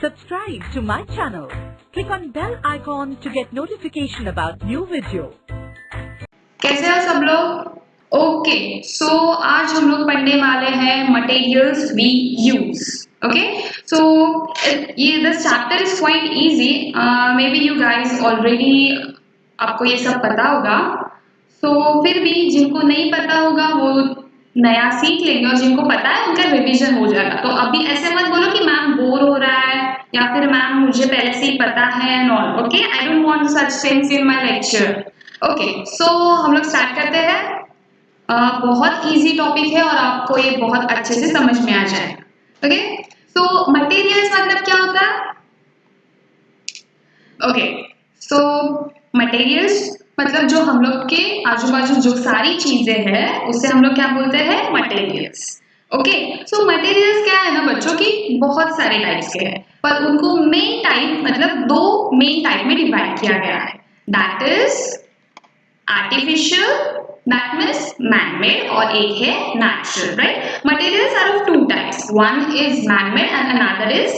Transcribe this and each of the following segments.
Subscribe to my channel. Click on bell icon to get notification about new video. कैसे हो सब लोग? Okay, सो आज हम लोग पढ़ने वाले हैं मटेरियल्स वी यूज. ओके, सो ये this chapter is quite easy. May be you guys already आपको ये सब पता होगा. सो फिर भी जिनको नहीं पता होगा वो नया सीख लेंगे और जिनको पता है उनका रिवीजन हो जाएगा. तो अभी ऐसे मत बोलो कि मैम बोर हो रहा है या फिर मैम मुझे पहले से ही पता है and all. Okay, I don't want such things in my lecture. Okay, so हम लोग स्टार्ट करते हैं. बहुत इजी टॉपिक है और आपको ये बहुत अच्छे से समझ में आ जाएगा. ओके, सो मटेरियल्स मतलब क्या होता है? ओके, सो मटेरियल्स मतलब जो हम लोग के आजू बाजू जो सारी चीजें हैं उसे हम लोग क्या बोलते हैं? मटेरियल्स. ओके, सो मटेरियल्स क्या है ना बच्चों की बहुत सारे टाइप्स के हैं पर उनको मेन टाइप मतलब दो मेन टाइप में डिवाइड किया गया है. That is artificial, that means man-made, और एक है natural. Right, materials are of two types. One is man-made and another is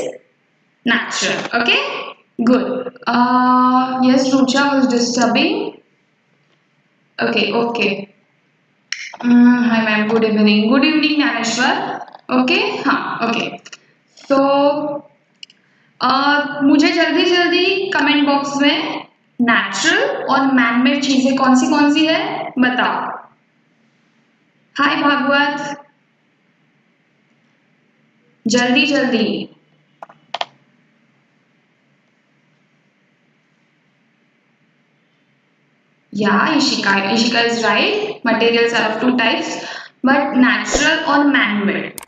natural. Okay, good. Yes, Rucha was disturbing. Okay. Hi ma'am, good evening. Good evening, Naneshwar. Okay, हाँ, okay. So मुझे जल्दी comment box में natural और man-made चीजें कौन सी है बताओ. हाय भागवत, जल्दी. Yeah, Ishika is right. Materials are of two types, but natural or man-made.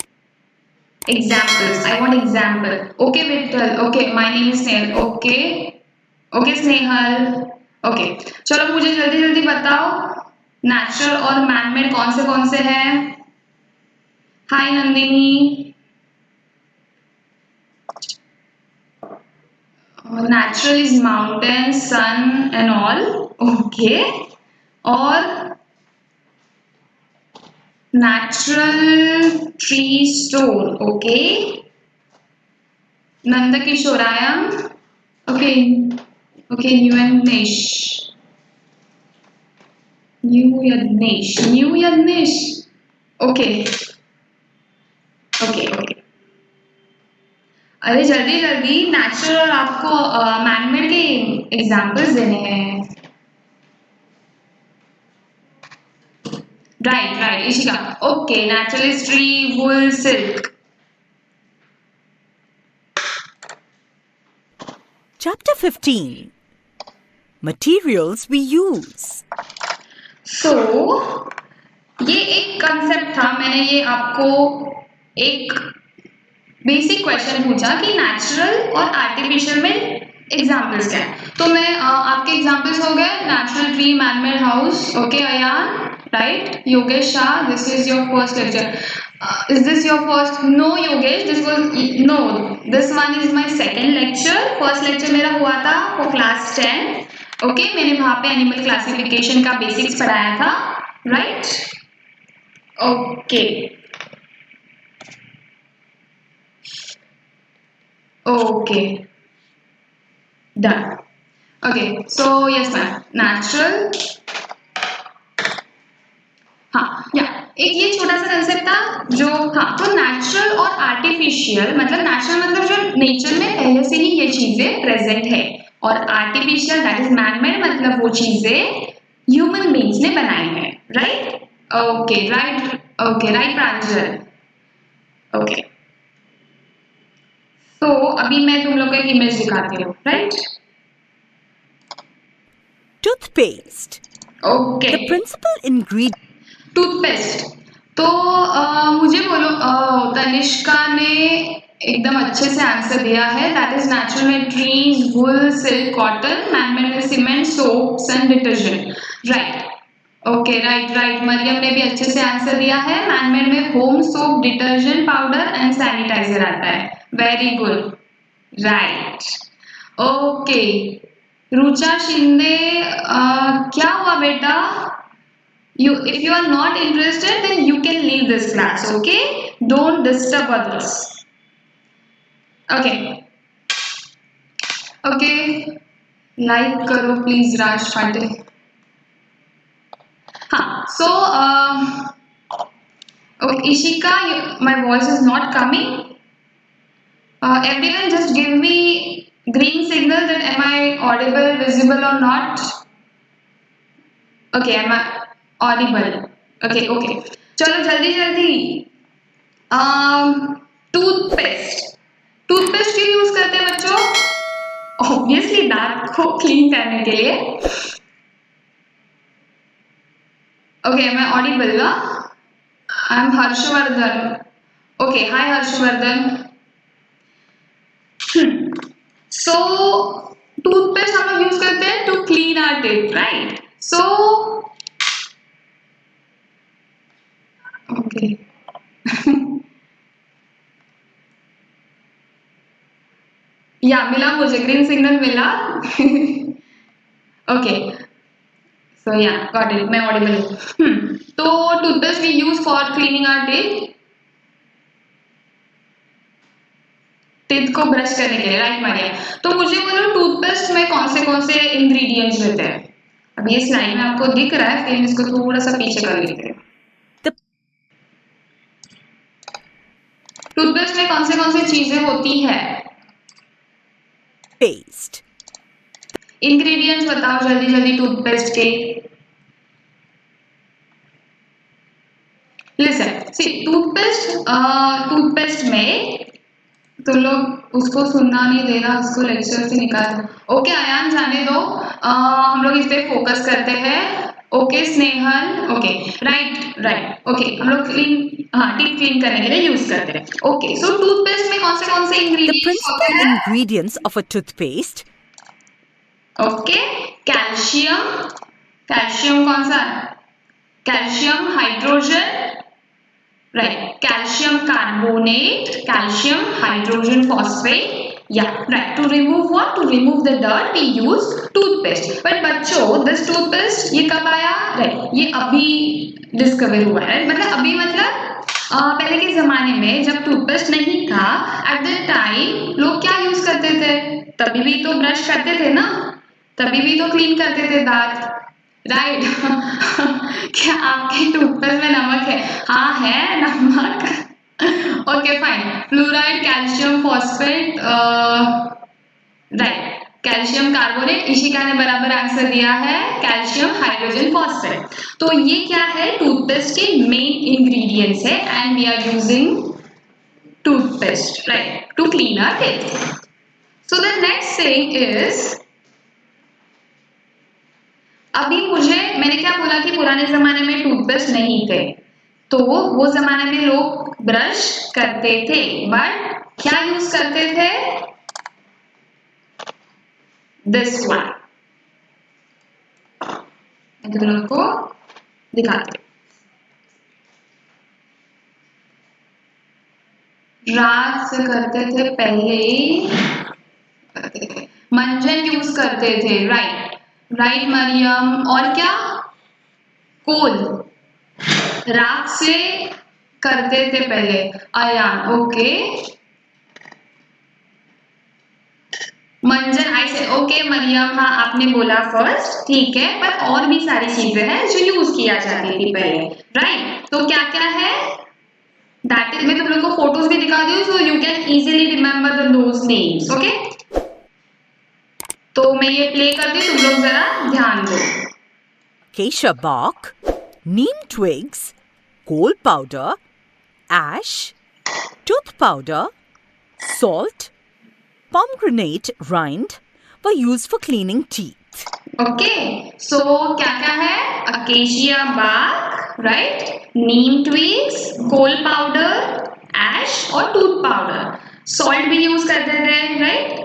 Examples. I want example. Okay, Vittal. Okay, my name is Snehal. Okay, Snehal. Okay. चलो मुझे जल्दी बताओ नेचुरल और मैन-मेड कौन से हैं? हाय Nandini. Natural is mountain, sun and all. Okay. और natural tree stone. Okay. Nandakishorayam. Okay. New Yadnesh. Okay. अरे जल्दी नेचुरल और आपको मैन-मेड के एग्जांपल्स देने हैं. Right Ishika. Okay, natural is tree, wool, silk. Chapter 15. Materials we use. So, ये एक कंसेप्ट था. मैंने ये आपको एक बेसिक क्वेश्चन पूछा कि नेचुरल और आर्टिफिशियल में एग्जांपल्स क्या है. तो मैं आपके एग्जांपल्स हो गए natural tree, man-made house. Okay Ayaan, right. Yogesh Shah, this is your first lecture. Is this your first? No Yogesh, this one is my second lecture. First lecture मेरा हुआ था फॉर क्लास 10. ओके, मैंने वहां पे एनिमल क्लासिफिकेशन का बेसिक्स पढ़ाया था. Right. Okay, done. Okay, so yes ma'am, natural. एक ये छोटा सा कंसेप्ट था जो तो नेचुरल और आर्टिफिशियल मतलब जो नेचर में पहले से ही ये चीजें प्रेजेंट है और आर्टिफिशियल दैट इज मैन-मेड मतलब वो चीजें ह्यूमन बीइंग्स ने बनाई है. राइट. ओके, राइट प्रांजल. ओके, तो अभी मैं तुम लोग को एक इमेज दिखाती हूँ. Right. Toothpaste. Okay, The principal ingredient. Toothpaste. तो मुझे बोलो, तनिष्का ने एकदम अच्छे से आंसर दिया है. दैट इज नेचुरल में trees, wool, silk, cotton. Man made में cement, soaps and detergent. Right. Okay, right. Mariam ने भी अच्छे से आंसर दिया है. मैन-मेड में home soap, detergent powder and sanitiser आता है. Very good. Right. Okay, Rucha Shinde, क्या हुआ बेटा? If you are not interested, then you can leave this class. Okay, don't disturb others. Okay, okay, like करो प्लीज राज पांडे। हाँ, सो Ishika, my voice is not coming. Everyone just give me green signal that am I audible, visible or not? Okay, am I audible? Okay, okay. चलो जल्दी जल्दी। Toothpaste, toothpaste क्यों use करते हैं बच्चों? Obviously दांत को क्लीन करने के लिए। ओके, am I audible ना? I am Harshvardhan. Okay, hi Harshvardhan. So toothpaste हम लोग यूज करते हैं to clean our teeth, right? So okay, yeah मिला, मुझे ग्रीन सिग्नल मिला। Okay, so yeah got it, मैं ऑडिबल हूँ। तो toothpaste we use for cleaning our teeth को ब्रश करने के लिए, राइट मारिया? तो मुझे बोलो टूथपेस्ट में कौन से इंग्रेडिएंट्स रहते हैं? अब ये स्लाइड में आपको दिख रहा है, फिर इसको थोड़ा सा पीछे कर लेते हैं। टूथपेस्ट में कौन से चीजें होती है? पेस्ट। इंग्रेडिएंट्स बताओ जल्दी जल्दी टूथपेस्ट के। लिसन, सी टूथपेस्ट में तो लोग उसको सुनना नहीं दे रहा, उसको लेक्चर से निकाल। ओके आयान, जाने दो, हम लोग इस पे फोकस करते हैं। Okay Snehal, okay right, okay हम लोग टीथ क्लीन करने के लिए यूज करते हैं। ओके, सो टूथपेस्ट में कौन से इंग्रेडिएंट्स होते हैं? Ingredients of a toothpaste. Okay, calcium कौन सा? Calcium hydrogen, right? Calcium carbonate, calcium hydrogen phosphate. Yeah, right. To remove what? To remove the dirt, we use toothpaste. But बच्चों, this toothpaste ये कब आया? Right? ये अभी डिस्कवर हुआ है। मतलब अभी मतलब पहले के जमाने में जब टूथपेस्ट नहीं था, at that time लोग क्या यूज करते थे? तभी भी तो ब्रश करते थे ना, तभी भी तो क्लीन करते थे दांत, राइट? क्या आपके टूथपेस्ट में नमक है? हाँ है नमक। Okay fine, fluoride, calcium phosphate, right, calcium carbonate. Ishika ने बराबर आंसर दिया है, कैल्शियम हाइड्रोजन फॉस्फेट। तो ये क्या है? टूथपेस्ट के मेन इंग्रेडिएंट्स है and we are using toothpaste, right, to clean our teeth. So the next thing is, अभी मैंने क्या बोला कि पुराने जमाने में टूथपेस्ट नहीं थे, तो वो जमाने में लोग ब्रश करते थे, बट क्या यूज करते थे? This one. मैं तुम लोग को दिखाते। रात से करते थे, पहले मंजन यूज करते थे, राइट मरियम। और क्या? कोल, राख से करते थे पहले, अयान। ओके, मंजन आई से, ओके मरियम, हाँ आपने बोला फर्स्ट, ठीक है, पर और भी सारी चीजें हैं जो यूज किया जाती थी पहले, राइट? तो क्या क्या है? दैट इज, मैं तुम लोग को फोटोज भी दिखा दी हूँ, सो you can easily remember those names. Okay, तो मैं ये प्ले करती हूँ, तुम लोग जरा ध्यान दो। Acacia bark, neem twigs, coal powder, ash, tooth powder, salt, pomegranate rind were used for cleaning teeth. Okay, so क्या क्या है? Acacia bark, right, neem twigs, coal powder, ash और टूथ पाउडर। सॉल्ट भी यूज करते थे, राइट?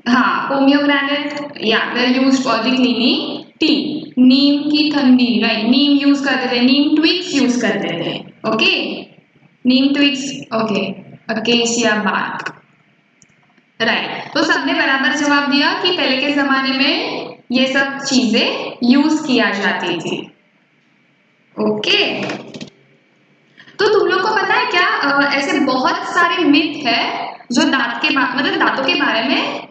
हाँ, pomegranate, या they used for the cleaning teeth. Neem की ठंडी, राइट, नीम यूज करते थे, नीम ट्विग्स यूज करते थे। Okay, neem twigs, okay, acacia bark, right. तो सबने बराबर जवाब दिया कि पहले के जमाने में ये सब चीजें यूज किया जाती थी। ओके, तो तुम लोग को पता है क्या, ऐसे बहुत सारे मिथ है जो दांतों के बारे में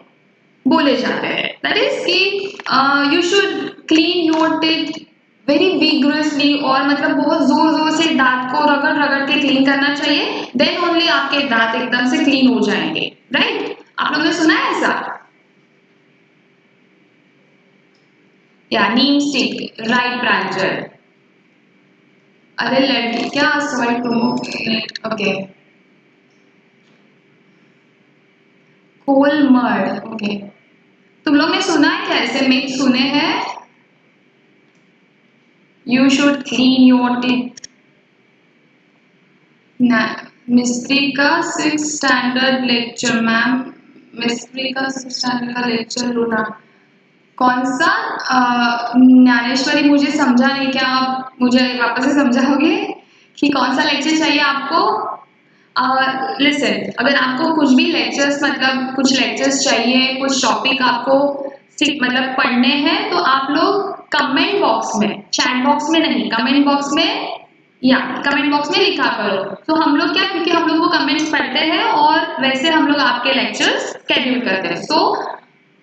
बोले जाते हैं। दैट इज कि you should clean your teeth very vigorously, और मतलब बहुत जोर जोर से दांत को रगड़ रगड़ के क्लीन करना चाहिए, देन ओनली आपके दांत एकदम से क्लीन हो जाएंगे, राइट? आप लोगों ने सुना है ऐसा? या नीम स्टिक, राइट प्रांजल? अरे लड़की क्या, सॉरी तुम, ओके। कोल मर्ड, ओके। तुम लोग ने सुना है क्या, ऐसे मिथ सुने हैं? You should clean your teeth. Mystery का 6th standard lecture, ma'am mystery का 6th स्टैंडर्ड का लेक्चर लूना कौन सा? ज्ञानेश्वरी मुझे समझा नहीं, क्या आप मुझे वापस से समझाओगे कि कौन सा लेक्चर चाहिए आपको? लिसन, अगर आपको कुछ भी लेक्चर्स, मतलब कुछ लेक्चर्स चाहिए, कुछ टॉपिक आपको मतलब पढ़ने हैं, तो आप लोग कमेंट बॉक्स में, चैट बॉक्स में नहीं, कमेंट बॉक्स में, या कमेंट बॉक्स में लिखा करो। तो हम लोग क्या, क्योंकि हम लोग वो कमेंट्स पढ़ते हैं और वैसे हम लोग आपके लेक्चर्स शेड्यूल करते हैं। सो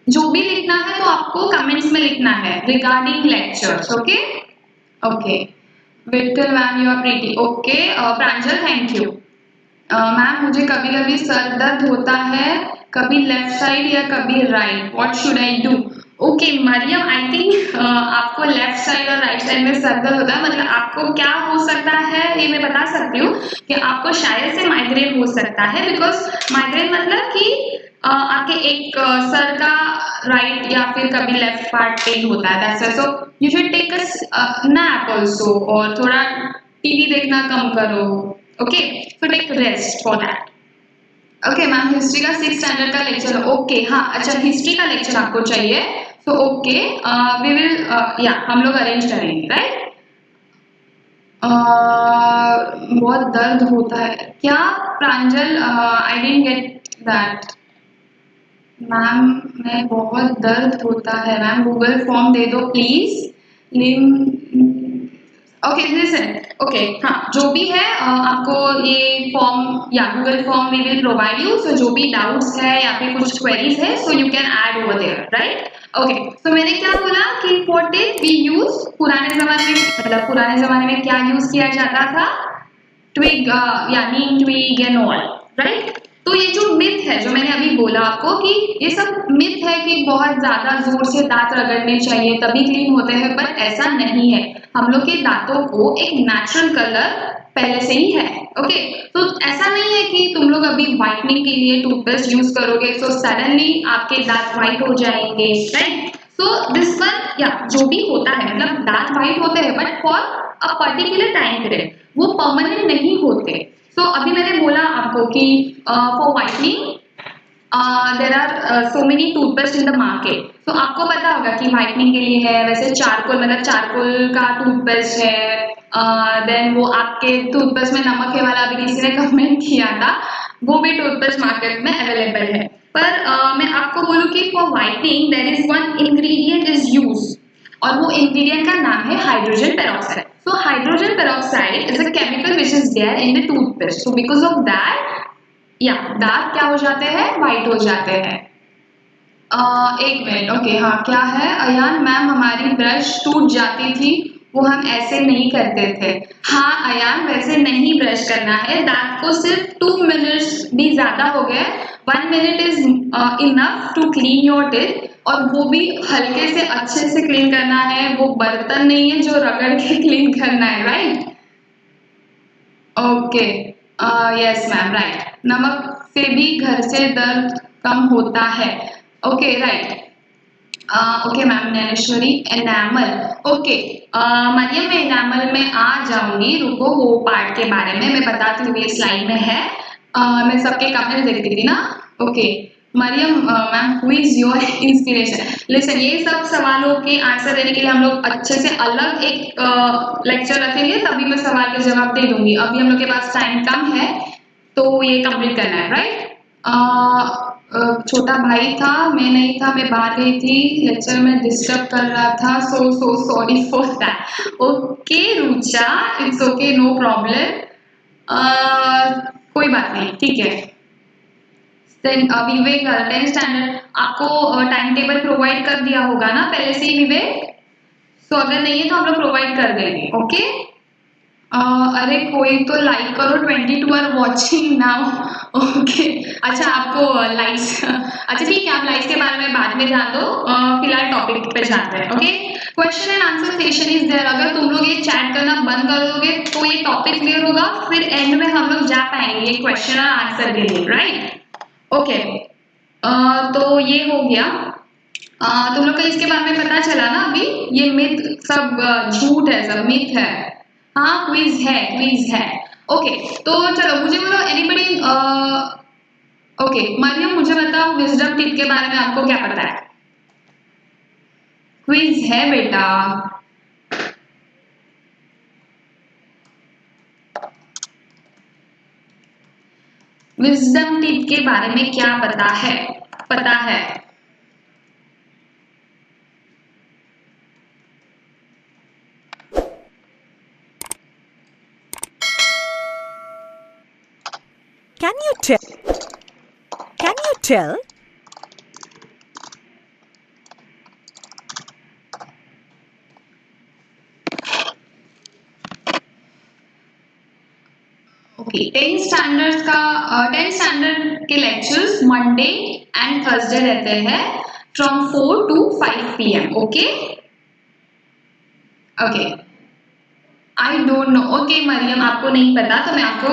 जो भी लिखना है तो आपको कमेंट्स में लिखना है regarding lectures, okay? Okay, Vitthal ma'am you are pretty, okay. Pranjal thank you. Ma'am मुझे कभी कभी सर दर्द होता है, कभी लेफ्ट साइड या कभी right, what should I do? Okay Mariam, I think आपको लेफ्ट साइड और राइट साइड में सर दर्द होता है, मतलब आपको क्या हो सकता है ये मैं बता सकती हूँ कि आपको शायद से माइग्रेन हो सकता है, बिकॉज माइग्रेन मतलब कि आपके एक सर का राइट या फिर कभी लेफ्ट पार्ट पेन होता है, that's why. So you should take a nap also, और थोड़ा टीवी देखना कम करो, okay? So take rest for that. Okay ma'am, history का 6th स्टैंडर्ड का लेक्चर, ओके हाँ, अच्छा हिस्ट्री का लेक्चर आपको चाहिए, सो ओके वी विल, या हम लोग अरेंज करेंगे, राइट? बहुत दर्द होता है क्या Pranjal? I didn't get that ma'am, मैं बहुत दर्द होता है मैम, गूगल फॉर्म दे दो प्लीज। ओके लिसन, ओके हाँ, जो भी है आपको ये फॉर्म या Google form we will provide you, so जो भी डाउट्स है या फिर कुछ क्वेरीज है, so you can add over there, right? Okay, so मैंने क्या बोला कि फॉर टिप वी यूज, पुराने जमाने में, मतलब पुराने जमाने में क्या यूज किया जाता था? ट्विग, या नीम ट्विग एंड ऑल, राइट? तो ये जो मिथ है, जो मैंने अभी बोला आपको कि ये सब मिथ है कि बहुत ज्यादा जोर से दांत रगड़ने चाहिए तभी क्लीन होते हैं, बट ऐसा नहीं है। हम लोग के दांतों को एक नेचुरल कलर पहले से ही है, ओके? तो ऐसा नहीं है कि तुम लोग अभी व्हाइटनिंग के लिए टूथपेस्ट यूज करोगे तो सडनली आपके दांत व्हाइट हो जाएंगे, राइट? सो दिस वन, या जो भी होता है, मतलब दांत व्हाइट होते हैं but for a particular time period, वो परमानेंट नहीं होते। सो अभी मैंने बोला आपको कि for whitening there are so many toothpaste in the market, तो आपको पता होगा कि व्हाइटनिंग के लिए है वैसे चारकोल, मतलब चारकोल का टूथपेस्ट है, देन वो आपके टूथपेस्ट में नमक है वाला अभी किसी ने कमेंट किया था, वो भी टूथपेस्ट मार्केट में अवेलेबल है। पर मैं आपको बोलूँ कि for whitening there is one ingredient is use, और वो इंग्रेडिएंट का नाम है hydrogen peroxide. So hydrogen peroxide is a chemical which is there in the toothpaste. So because of that, दांत क्या हो जाते हैं? व्हाइट हो जाते हैं। एक मिनट, ओके हाँ, क्या है अयान मैम, हमारी ब्रश टूट जाती थी, वो हम ऐसे नहीं करते थे। हाँ अयान, वैसे नहीं ब्रश करना है, दांत को सिर्फ 2 मिनट्स भी ज्यादा हो गए, 1 minute is enough to clean your teeth, और वो भी हल्के से अच्छे से क्लीन करना है, वो बर्तन नहीं है जो रगड़ के क्लीन करना है, right? Okay yes ma'am, right, नमक से भी घर से दर्द कम होता है, okay right. Okay ma'am, Dnyaneshwari enamel, okay Mariam, मैं एनामल में आ जाऊंगी, रुको वो पार्ट के बारे में मैं बताती हूँ, ये स्लाइड में है, मैं सबके कमेंट देखती थी ना, okay Mariam ma'am, who is your inspiration? Listen, ये सब सवालों के आंसर देने के लिए हम लोग अच्छे से अलग एक लेक्चर रखेंगे, तभी मैं सवाल के जवाब दे दूंगी, अभी हम लोग के पास टाइम कम है तो ये कंप्लीट करना है, राइट? छोटा भाई था, मैं नहीं था, मैं बाहर गई थी, लेक्चर में डिस्टर्ब कर रहा था, so sorry for that. Okay Rucha, it's okay, no problem, कोई बात नहीं, ठीक है। विवेक 10th स्टैंडर्ड, आपको टाइम टेबल प्रोवाइड कर दिया होगा ना पहले से ही विवेक? तो अगर नहीं है तो हम लोग प्रोवाइड कर देंगे। ओके अरे कोई तो लाइक करो, 22 आर वॉचिंग नाउ। ओके अच्छा आपको लाइक्स अच्छा ठीक है, आप लाइक्स के बारे में बाद में ध्यान दो, फिलहाल टॉपिक पे जाते हैं। Okay question and answer session is there. अगर तुम लोग ये चैट करना बंद कर दोगे तो ये टॉपिक क्लियर होगा, फिर एंड में हम लोग जा पाएंगे ये क्वेश्चन और आंसर के लिए, राइट? ओके तो ये हो गया। तुम लोग को इसके बारे में पता चला ना अभी, ये मिथ सब झूठ है, सब मिथ है। हाँ क्विज है, क्विज है। ओके तो चलो मुझे बोलो एनीबडी। ओके मरियम मुझे बताओ विजडम टीथ के बारे में आपको क्या पता है? क्विज है बेटा। विजडम टीथ के बारे में क्या पता है? पता है Can you tell? Can you tell? Okay 10 standard का 10 स्टैंडर्ड के लेक्चर्स मंडे एंड थर्सडे रहते हैं from 4 to 5 PM। Okay okay I don't know. Okay Mariam आपको नहीं पता तो मैं आपको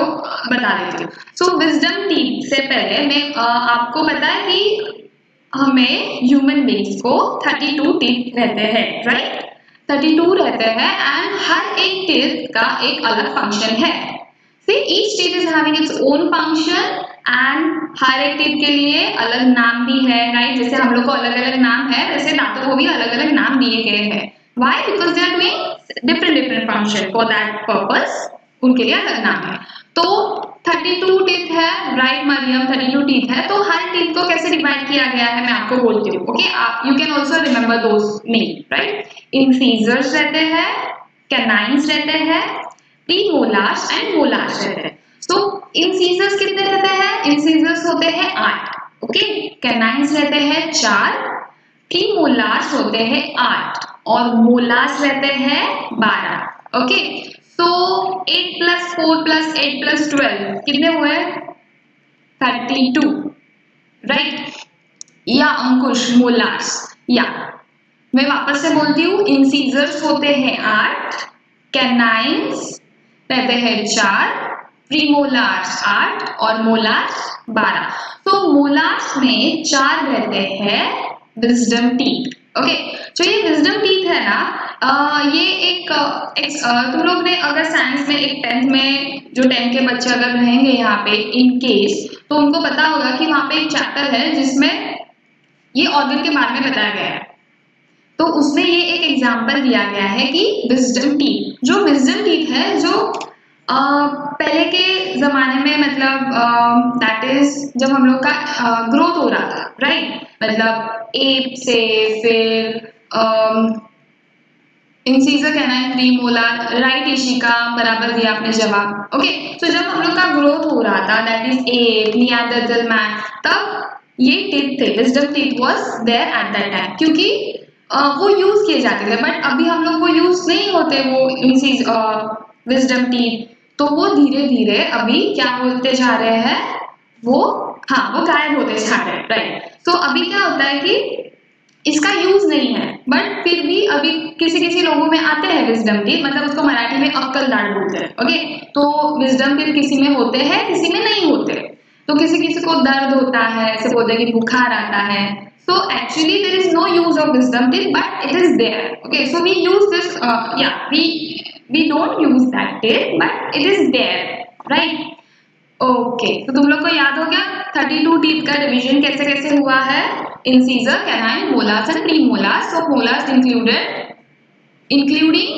बता देती हूँ। सो विजडम टीथ से पहले मैं आपको पता है कि हमें ह्यूमन बींग्स को 32 टीथ रहते हैं, राइट? 32 रहते हैं एंड हर एक टीथ का एक अलग फंक्शन है। See, each teeth is having its own function and हर एक टीथ के लिए अलग नाम भी है, राइट? जैसे हम लोग को अलग अलग नाम है वैसे दांतों को भी अलग अलग नाम दिए गए हैं। Why? Because they are doing different function for that purpose, उनके लिए अलग नाम है। तो 32 टीथ है, राइट मरियम? 32 टीथ है तो हर टीथ को कैसे डिवाइड किया गया है मैं आपको बोलती हूँ। ओके आप you can also remember those name, right? Incisors रहते हैं, कैनाइन्स रहते हैं, प्रीमोलार्स एंड मोलार्स रहते हैं। सो इंसीजर्स कितने रहते हैं? इंसीजर्स होते हैं 8, ओके। कैनाइन्स रहते हैं 4, प्रीमोलार्स होते हैं 8 और मोलार्स रहते हैं 12। ओके सो 8 + 4 + 8 + 12 कितने हुए? 32, राइट? या अंकुश मोलार्स, या मैं वापस से बोलती हूँ, इंसीजर्स होते हैं 8, कैनाइन्स रहते हैं 4, प्रीमोलार्स 8 और मोलार्स 12। तो मोलार्स में 4 रहते हैं विजडम टीथ। ओके जो ये विजडम टीथ है ना, ये एक तुम लोग ने अगर साइंस में एक 10th में जो 10 के बच्चे अगर रहेंगे यहाँ पे इन केस, तो उनको पता होगा कि वहां पे एक चैप्टर है जिसमें ये ऑर्गन के बारे में बताया गया है। तो उसमें ये एक एग्जाम्पल दिया गया है कि विजडम टीथ, जो विजडम टीथ है जो पहले के जमाने में मतलब दैट इज जब हम लोग का ग्रोथ हो रहा था, राइट? मतलब एप से फिर incisor, canine, premolar, right Ishika, बराबर दिया आपने जवाब। ओके तो जब हम लोग का ग्रोथ हो रहा था that is ape, Neanderthal man, तब ये टीथ थे, wisdom teeth was there at that time, क्योंकि वो यूज किए जाते थे। बट अभी हम लोग वो यूज नहीं होते वो विजडम टीथ, तो वो धीरे धीरे अभी क्या होते जा रहे हैं, वो गायब होते जा रहे हैं, राइट? तो अभी क्या होता है कि इसका यूज नहीं है, बट फिर भी अभी किसी किसी लोगों में आते हैं विजडम टीथ, मतलब उसको मराठी में अक्कल दाढ़ बोलते हैं। ओके तो विजडम टीथ किसी में होते हैं, किसी में नहीं होते। तो किसी किसी को दर्द होता है, ऐसे बोलते हैं कि बुखार आता है। So actually there is no use of wisdom teeth, but it is there. Okay, so we use this. We don't use that teeth, but it is there, right? Okay, तो तुम लोग को याद हो गया 32 टीथ का डिवीजन कैसे कैसे हुआ है? Incisor, canine, molars and premolars. So molars including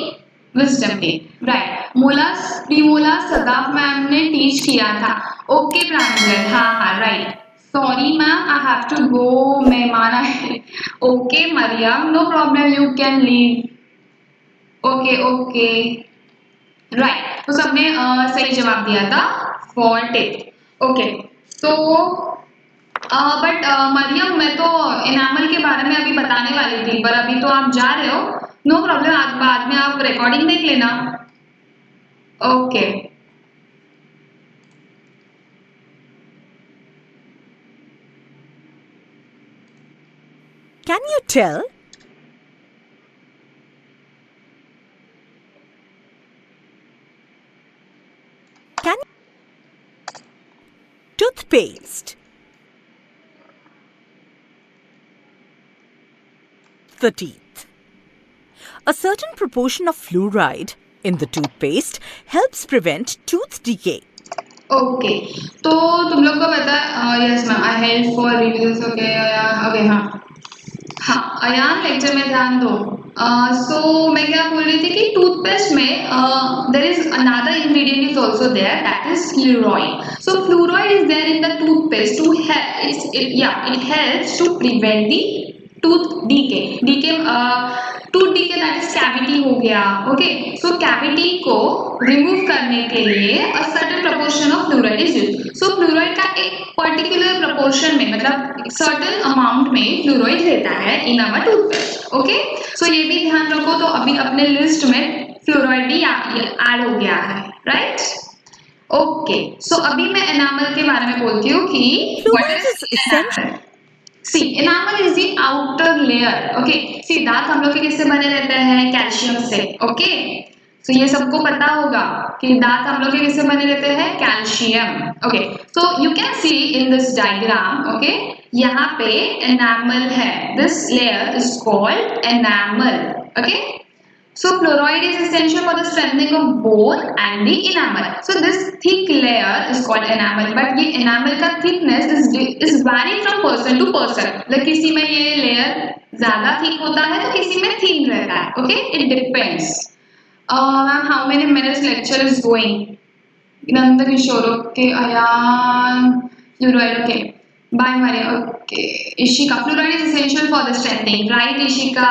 wisdom teeth, right? Molars, premolars Sadaf ma'am ने टीच किया था। ओके प्रांजल, हाँ right. Sorry ma'am, I have to go. मेहमान आए। Okay Maryam, no problem, you can leave. Okay, right. तो सबने सही जवाब दिया था for teeth. Okay, so but Mariam, मैं तो इनामल के बारे में अभी बताने वाली थी, पर अभी तो आप जा रहे हो। नो प्रॉब्लम, आज बाद में आप रिकॉर्डिंग देख लेना। Okay. Can you tell? Can toothpaste? The teeth. A certain proportion of fluoride in the toothpaste helps prevent tooth decay. Okay, तो तुम लोग को पता है, yes ma'am, I help for reviews. Okay okay, हाँ अयान, लेक्चर में ध्यान दो। सो मैं क्या बोल रही थी कि टूथपेस्ट में there is another ingredient is also there, that is fluoride. So fluoride is there in the toothpaste to help, it helps to prevent the tooth decay tooth decay, that is cavity हो गया। ओके, so cavity को remove करने के लिए a certain proportion of fluoride is used. So fluoride का एक particular proportion में, मतलब सर्टेन अमाउंट में फ्लोराइड रहता है इन आवर टूथपेस्ट। ओके, सो ये भी ध्यान रखो। तो अभी अपने लिस्ट में फ्लोराइड भी ऐड हो गया है, राइट? ओके, सो अभी मैं एनामल के बारे में बोलती हूँ कि what is enamel. See, enamel is the outer layer. Okay, see, दांत हम लोग के किससे बने रहते हैं? कैल्शियम से। ओके, सो ये सबको पता होगा कि दांत हम लोग के किससे बने रहते हैं? Calcium. Okay, so you can C in this diagram, okay, यहाँ पे एनामल है। This layer is called enamel. Okay, so fluoride is essential for the strengthening of bone and the enamel. So this thick layer is called enamel, but ये enamel का thickness is vary from person to person. like किसी में ये layer ज़्यादा thick होता है तो किसी में thin रहता है। Okay, it depends. Ma'am, how many minutes lecture is going? Nanda Kishore, okay, Ayan, fluoride, okay. Bye Maria, okay. Ishika, fluoride is essential for the strengthening, right Ishika?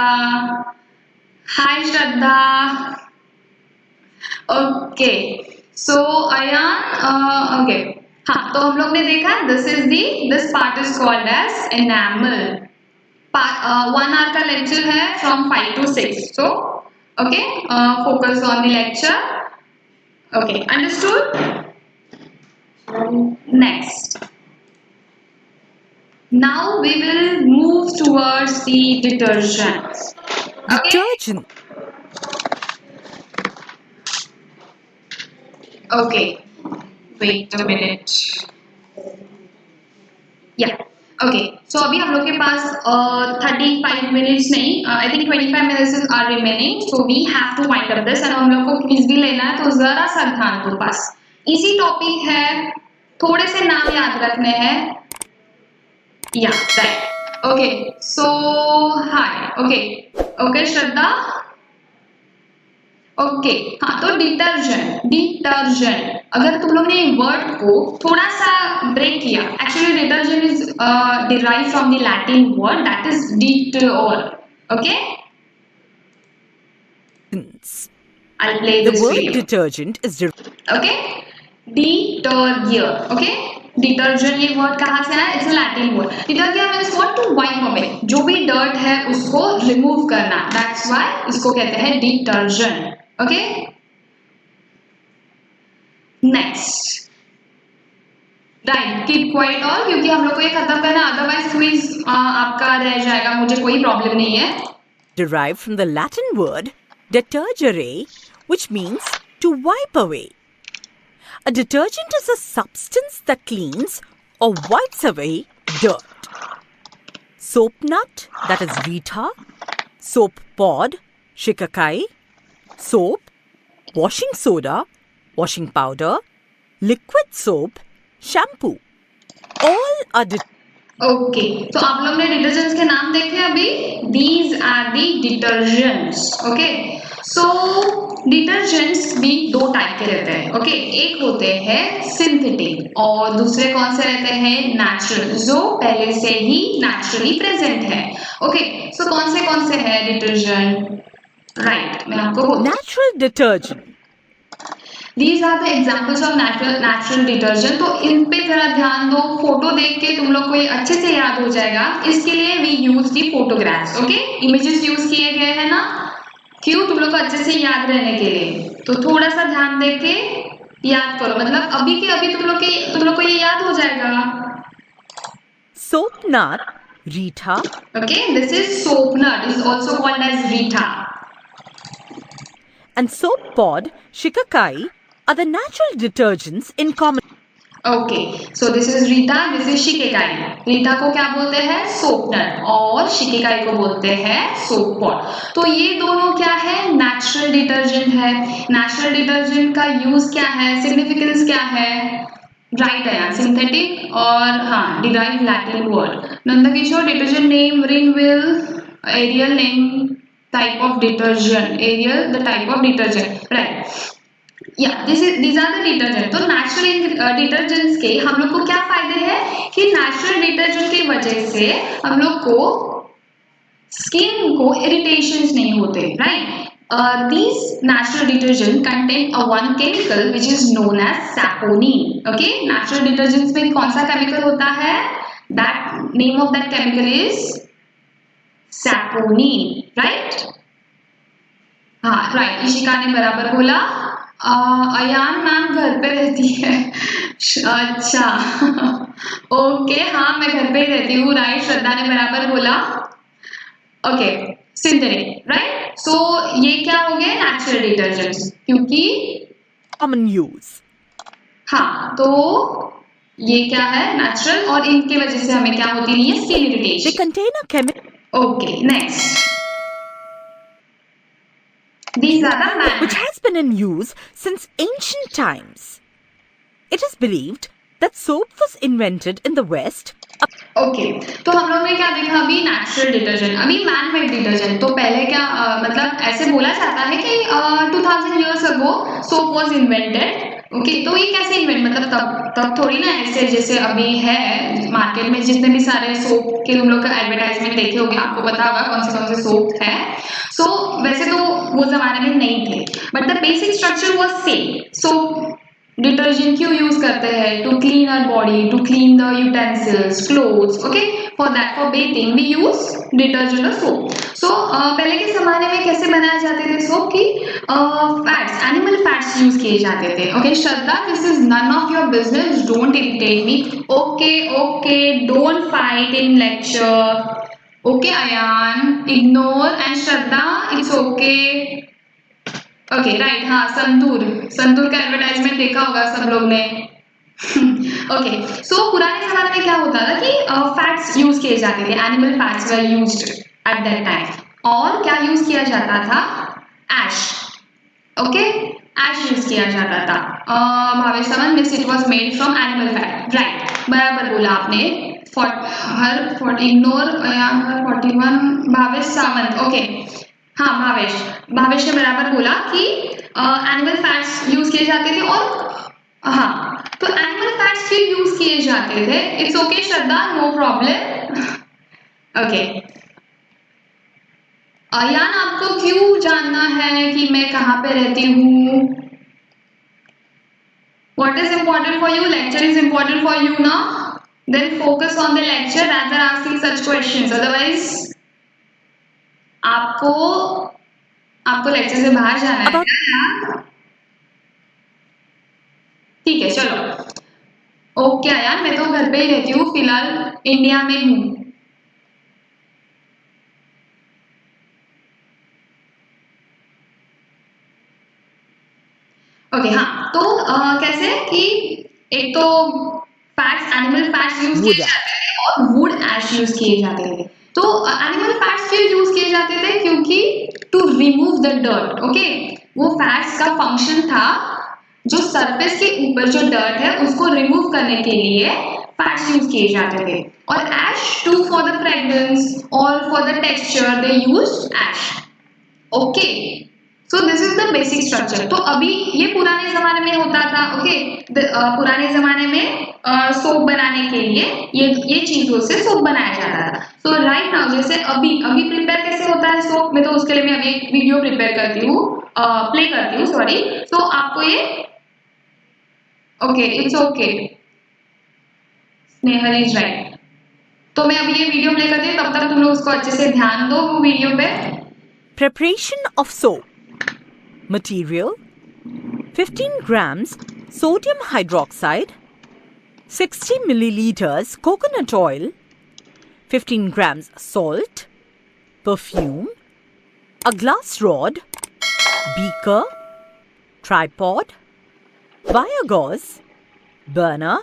Hi Shraddha. Okay, so Ayan, okay, हाँ, तो हम लोग ने देखा this part is called as enamel. 1 hour का lecture है from 5 to 6, so okay, focus on the lecture. Okay, understood? Next, now we will move towards the detergents. Detergent. Okay, wait a minute. Yeah, okay. So अभी हम लोग के पास 35 minutes नहीं, I think 25 minutes are remaining. So we have to wind up this, and हम लोग को quiz भी लेना है, तो जरा सा ध्यान दो बस। इजी टॉपिक है, थोड़े से नाम याद रखने हैं। Yeah, right. Okay, so hi. Okay, श्रद्धा। ओके, हाँ, तो डिटर्जेंट, अगर तुम लोग ने वर्ड को थोड़ा सा ब्रेक किया, actually detergent is derive from the Latin word that is detour. Okay, I'll play The this word for you. detergent is Okay, detergere. Okay, detergent ये वर्ड कहाँ से आया? It's a Latin word. डिटर्जियर means what? To wipe away, जो भी dirt है उसको remove करना, दैट्स व्हाई इसको कहते हैं detergent. Okay, next, right, keep quiet all, क्योंकि हम लोग को ये खत्म करना, अदरवाइज क्विज आपका रह जाएगा, मुझे कोई प्रॉब्लम नहीं है। derived from the Latin word detergere, which means to wipe away. A detergent is a substance that cleans or wipes away dirt. Soap nut, that is vita, soap pod, shikakai, soap, washing soda, washing powder, liquid soap, shampoo. All are okay, तो आप लोग ने detergents के नाम देखे अभी, these are the detergents. Okay, so detergents भी दो टाइप के रहते हैं। ओके, एक होते हैं सिंथेटिक और दूसरे कौन से रहते हैं? नेचुरल, जो पहले से ही नेचुरली प्रेजेंट है। ओके, सो कौन से है डिटर्जेंट? राइट, मैं आपको natural detergent. These are the examples of natural detergent. तो इन पे जरा ध्यान दो, फोटो देख के तुम लोग को ये अच्छे से याद हो जाएगा. इसके लिए we use the photographs. Okay, images use किए गए हैं ना, क्यों? तुम लोग को अच्छे से याद रहने के लिए. तो थोड़ा सा ध्यान दे के याद करो, मतलब अभी के अभी तुम लोग को ये याद हो जाएगा. Soap nut, Rita. Okay, this is soap nut, is also called as Rita. And soap pod, Shikakai, are the natural detergents in common. Okay, so this is Rita, this is Shikekai. Rita को क्या बोलते हैं? Soap नट, और शिकेकाई को बोलते हैं soap pod. तो ये दोनों क्या है? नेचुरल डिटर्जेंट है. नेचुरल डिटर्जेंट का यूज क्या है? सिग्निफिकेंस क्या है? राइट है, सिंथेटिक और हाँ derive Latin word. Nandkishore, detergent name, Rin Wheel, Ariel name, type of detergent, Ariel the type of detergent, right? Yeah, these are the detergent. तो natural detergents के हम लोग को क्या फायदे हैं कि natural detergent की वजह से हम लोग को स्किन को irritations नहीं होते, right? These natural detergent contain a one chemical which is known as saponin. Okay, natural detergents में कौन सा chemical होता है? That name of that chemical is saponin, right? हाँ, right. इशिका ने बराबर बोला. अयान मैम घर पे रहती है. अच्छा, ओके, हाँ मैं घर पे ही रहती हूँ. राइट, श्रद्धा ने बराबर बोला. Okay, synthetic, right. सो ये क्या हो गए? नेचुरल डिटर्जेंट्स, क्योंकि Common use. हाँ, तो ये क्या है? नेचुरल, और इनके वजह से हमें क्या होती नहीं है? Skin They irritation. contain a chemical okay, next. These are the which has been in use since ancient times. It is believed that soap was invented in the West. Okay, तो हम लोग ने क्या देखा अभी? नेचुरल डिटर्जेंट, अभी man made detergent. तो पहले क्या मतलब ऐसे बोला जाता है कि 2000 years ago soap was invented. Okay, तो ये कैसे इन्वेंट, मतलब तब थोड़ी ना ऐसे जैसे अभी है मार्केट में जितने भी सारे सोप के तुम लोग का एडवर्टाइजमेंट देखे होंगे, आपको पता होगा कौन से सोप है. सो वैसे तो वो जमाने में नहीं थे, but the basic structure was same. So detergent क्यों यूज करते हैं? To clean our body, to clean the utensils, clothes. Okay, for that, for bathing we use detergent और सोप. सो पहले के जमाने में कैसे बनाए जाते थे सोप की? फैट्स, एनिमल फैट्स यूज किए जाते थे. Okay, Shraddha, this is none of your business, don't irritate me. Okay okay, don't fight in lecture. Okay Ayan, ignore, and Shraddha it's okay. Okay, right. हाँ, संतूर का एडवर्टाइजमेंट देखा होगा सब लोग ने. ओके, सो पुराने जमाने में क्या होता था कि फैट्स यूज किए जाते थे, animal fats were used eight that time. और क्या यूज किया जाता था? एश. ओके, एश यूज किया जाता था. Bhavesh Sawant, miss it was made from animal fat. Right, बराबर बोला आपने. इग्नोर 41. भावेश सावंत, ओके. हाँ, भावेश ने बराबर बोला कि एनिमल फैट्स यूज किए जाते थे. और हाँ, तो एनिमल फैट्स क्यों यूज किए जाते थे? It's okay Shraddha, no problem. Okay, Ayan, आपको क्यों जानना है कि मैं कहाँ पे रहती हूँ? What is important for you? Lecture is important for you now. Then focus on the lecture rather than asking such questions. Otherwise, आपको लेक्चर से बाहर जाना है क्या? ठीक है, चलो. ओके यार, मैं तो घर पे ही रहती हूँ, फिलहाल इंडिया में हूँ. ओके, हाँ, तो कैसे कि एक तो फैट्स, एनिमल फैट्स यूज किए जाते थे और वुड एश यूज किए जाते थे. तो एनिमल फैट्स क्यों यूज किए जाते थे? क्योंकि to remove the dirt. Okay, वो फैट्स का फंक्शन था जो सरफेस के ऊपर जो डर्ट है उसको रिमूव करने के लिए फैट्स यूज किए जाते थे. और ash too for the fragrance और for the texture they use ash. Okay, so this is the basic structure. तो अभी ये पुराने जमाने में होता था. ओके, पुराने जमाने में सोप बनाने के लिए ये चीजों से सोप बनाया जाता था. सो राइट नाउ, जैसे अभी प्रिपेयर कैसे होता है सोप में, तो उसके लिए मैं अभी एक वीडियो प्रिपेयर करती हूँ, प्ले करती हूँ, सॉरी. तो आपको ये okay, it's okay, Snehal is right. तो मैं अभी ये वीडियो प्ले करती हूँ, तब तक तुम लोग उसको अच्छे से ध्यान दो वो वीडियो पे। Preparation of soap. Material: 15 grams sodium hydroxide, 60 milliliters coconut oil, 15 grams salt, perfume, a glass rod, beaker, tripod, biogauze, burner,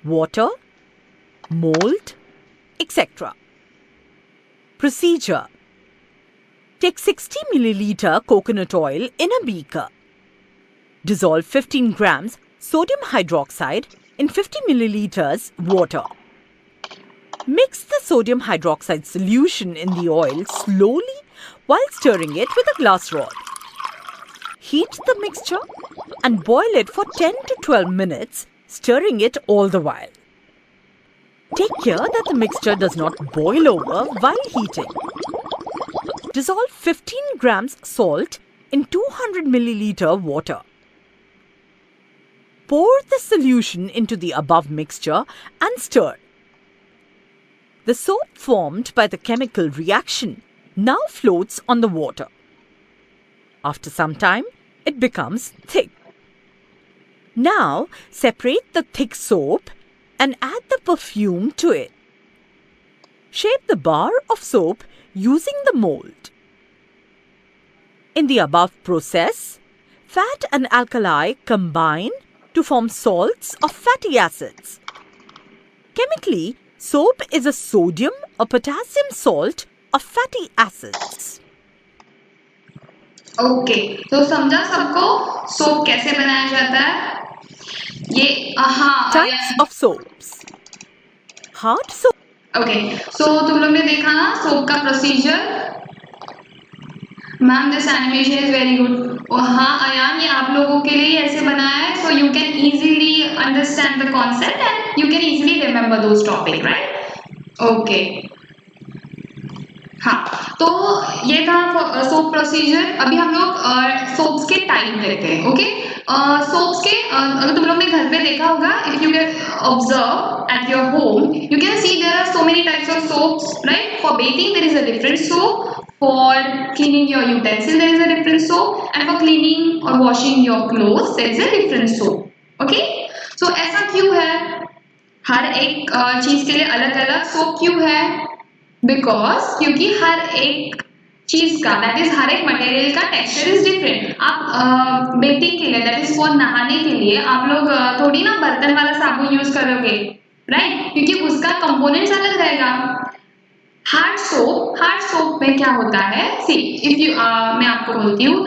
water, mold, etc. Procedure: take 60 milliliter coconut oil in a beaker. Dissolve 15 grams sodium hydroxide in 50 milliliters water. Mix the sodium hydroxide solution in the oil slowly while stirring it with a glass rod. Heat the mixture and boil it for 10 to 12 minutes, stirring it all the while. Take care that the mixture does not boil over while heating. Dissolve 15 grams salt in 200 milliliter water. Pour the solution into the above mixture and stir. The soap formed by the chemical reaction now floats on the water. After some time, it becomes thick. Now, separate the thick soap and add the perfume to it. Shape the bar of soap using the mold. In the above process, fat and alkali combine to form salts of fatty acids. Chemically, soap is a sodium or potassium salt of fatty acids. Okay, तो समझा सबको soap कैसे बनाया जाता है? ये हाँ, Types of soaps. Hard soap. Okay, so तुम लोग ने देखा ना सोप का procedure. Ma'am this animation is very good. और हाँ अयान, ये आप लोगों के लिए ऐसे बनाया है so you can easily understand the concept and you can easily remember those topic, right? Okay, हाँ, तो ये था सोप प्रोसीजर। अभी हम लोग सोप्स के टाइप देखते हैं। ओके, सोप्स के अगर तुम लोग ने घर पे देखा होगा, if you can observe at your home, you can see there are so many types of soaps, right? For baking there is a different soap, for cleaning your utensil there is a different soap, and for cleaning or washing your clothes there is a different soap. Okay, so ऐसा क्यों है? हर एक चीज के लिए अलग अलग soap क्यों है? बिकॉज क्योंकि हर एक चीज का दैट इज हर एक मटेरियल का टेक्सचर इज डिफरेंट। आप बेकिंग के लिए दैट इज फॉर नहाने के लिए आप लोग थोड़ी ना बर्तन वाला साबुन यूज करोगे, राइट? क्योंकि उसका कंपोनेंट्स अलग रहेगा। हार्ड सोप में क्या होता है? सी इफ यू मैं आपको बोलती हूँ,